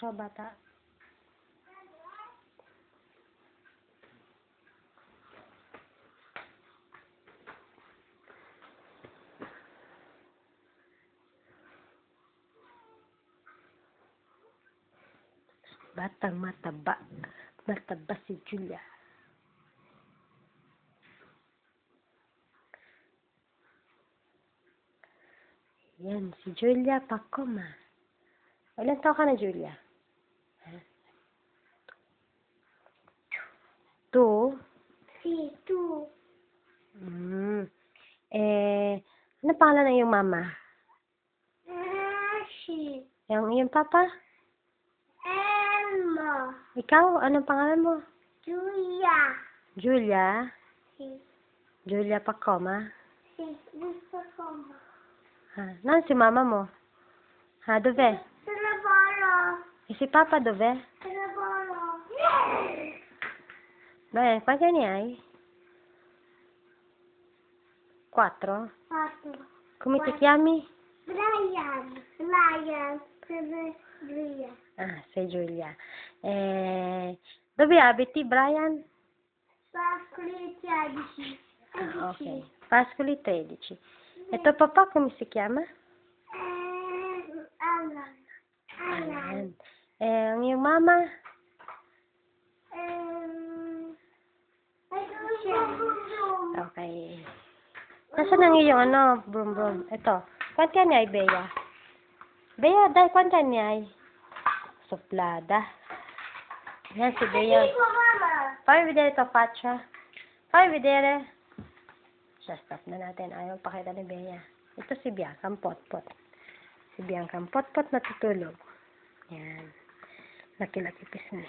Ciao, bata. Batang mataba. Mataba si Julia. Yan, si Julia Pacoma. Ilan taon ka na, Julia? 2? Si, 2. Ano pangalan ng iyong mama? Si, Yung papa? Elmo. Ikaw, anong pangalan mo? Julia. Julia? Si, Julia Pacoma? gusto ko mo. Nan si mama mo? Dove? Sa laboro. Si papa dove? Sa laboro. Beh, quanti anni hai? 4? 4. Come ti chiami? Brian. Brian. Julia. Sei Giulia. Dove abiti, Brian? Pascoli 13. Ok. Pascoli 13. E tuo papà come si chiama? Alan. Alan. Ang iyong mama? Okay. Nasaan ang iyong brum brum? Ito. Quanti anni hai, Bea? Bea, dai, quanti anni hai? Soplada. Yan si Bea. Fai vedere tua faccia. Fai vedere. Stop na natin. Ayaw pakita ni Bea. Ito si Bianca, ang pot-pot. Si Bianca, ang pot-pot natutulog. Yan. Laki-laki pis niya.